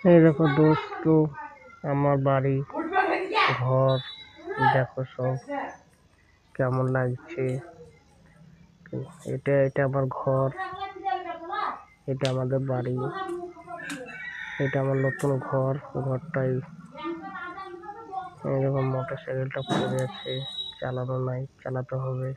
এই দেখো দোস্ত, আমার বাড়ি ঘর দেখো সব কেমন লাগছে। এটা আমার ঘর, এটা আমাদের বাড়ি, এটা আমার নতুন ঘর। ঘরটাই এরকম মোটর সাইকেলটা পড়ে আছে, চালানো নাই, চালাতে হবে।